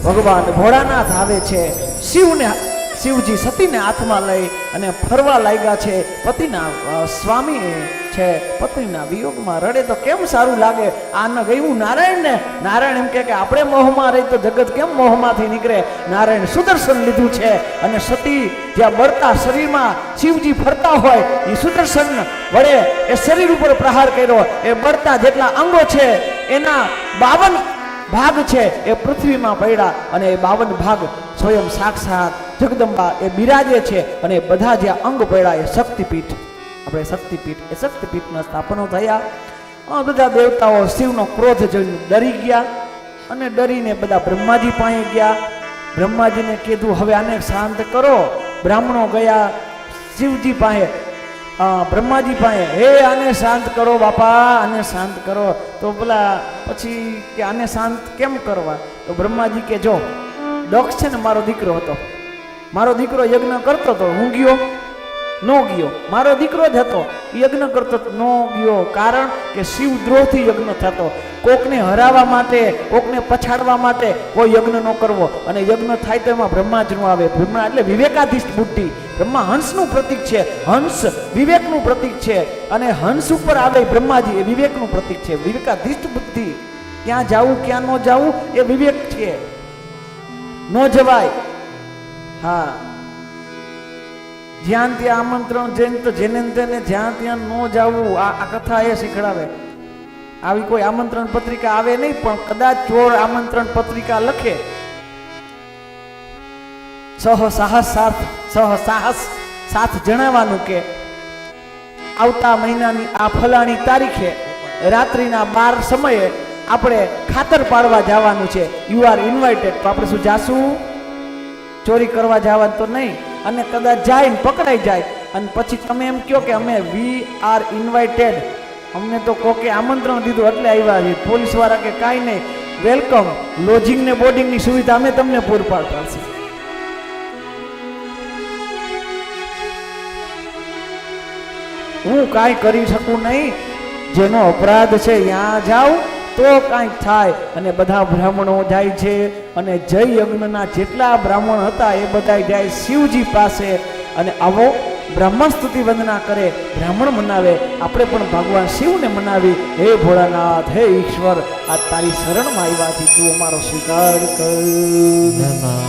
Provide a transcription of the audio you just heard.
ભગવાન ભોળાનાથ આવે છે. શિવજી સતીને હાથમાં લઈ અને ફરવા લાગ્યા છે. પતિના સ્વામી છે પત્નીના વિયોગમાં રડે તો કેમ સારું લાગે. આ ન ગયું નારાયણ ને. નારાયણ એમ કે આપણે મોહમાં રહી તો જગત કેમ મોહમાંથી નીકળે. નારાયણ સુદર્શન લીધું છે અને સતી જ્યાં બળતા શરીરમાં શિવજી ફરતા હોય એ સુદર્શન વડે એ શરીર ઉપર પ્રહાર કર્યો. એ બળતા જેટલા અંગો છે એના 52 ભાગ છે એ પૃથ્વીમાં પડ્યા અને એ 52 ભાગ સ્વયં સાક્ષાત જગદંબા એ બિરાજે છે. અને બધા જે અંગ પડ્યા એ શક્તિપીઠ આપણે શક્તિપીઠના સ્થાપનો થયા. બધા દેવતાઓ શિવનો ક્રોધ જોઈને ડરી ગયા અને ડરીને બધા બ્રહ્માજી પાસે ગયા. બ્રહ્માજીને કીધું હવે આને શાંત કરો. બ્રાહ્મણો ગયા શિવજી પાસે બ્રહ્માજી પાસે, હે આને શાંત કરો બાપા, આને શાંત કરો. તો પેલા પછી કે આને શાંત કેમ કરવા? તો બ્રહ્માજી કે જો દક્ષ છે ને મારો દીકરો હતો, મારો દીકરો યજ્ઞ કરતો હતો, હું ગયો નો ગયો. મારો દીકરો જ હતો યજ્ઞ કરતો નો ગયો. કારણ કે શિવ દ્રોહથી યજ્ઞ થતો. કોકને હરાવવા માટે કોકને પછાડવા માટે કોઈ યજ્ઞ ન કરવો. અને યજ્ઞ થાય તો એમાં બ્રહ્મા જ ન આવે. બ્રહ્મા એટલે વિવેકાધીષ્ઠ બુદ્ધિ. બ્રહ્મા હંસનું પ્રતીક છે. હંસ વિવેકનું પ્રતીક છે અને હંસ ઉપર આવે બ્રહ્માજી એ વિવેકનું પ્રતીક છે. વિવેકાધીષ્ઠ બુદ્ધિ. ક્યાં જાવું ક્યાં ન જાવું એ વિવેક છે. ન જવાય. હા, જ્યાં ત્યાં આમંત્રણ જઈને તો જેને તેને જ્યાં ત્યાં ન જવું. આ કથા એ શીખડાવે. આવી કોઈ આમંત્રણ પત્રિકા આવે નહીં, પણ કદાચ ચોર આમંત્રણ પત્રિકા લખે સહસાહસ સાથ જણાવવાનું કે આવતા મહિનાની આ ફલાણી તારીખે રાત્રિના 12 સમયે આપણે ખાતર પાડવા જવાનું છે. You are invited. તો આપણે શું જાશું? ચોરી કરવા જવાનું તો નહીં. અને કદાચ જાય ને પકડાઈ જાય અને પછી તમે એમ કહો કે અમે વી આર ઇન્વાઇટેડ, અમને તો કોકે આમંત્રણ દીધું એટલે આવ્યા છે. પોલીસ વાળા કે કાંઈ નહીં, વેલકમ, લોજિંગ ને બોર્ડિંગની સુવિધા અમે તમને પૂરી પાડશે. હું કાંઈ કરી શકું નહીં. જેનો અપરાધ છે ત્યાં જાઉં તો કાંઈક થાય. અને બધા બ્રાહ્મણો જાય છે અને જય યજ્ઞના જેટલા બ્રાહ્મણ હતા એ બધા જાય શિવજી પાસે અને આવો બ્રાહ્મણ સ્તુતિ વંદના કરે, બ્રાહ્મણ મનાવે. આપણે પણ ભગવાન શિવને મનાવી. હે ભોળાનાથ, હે ઈશ્વર, આ તારી શરણમાં આવ્યાથી તું અમારો સ્વીકાર કર.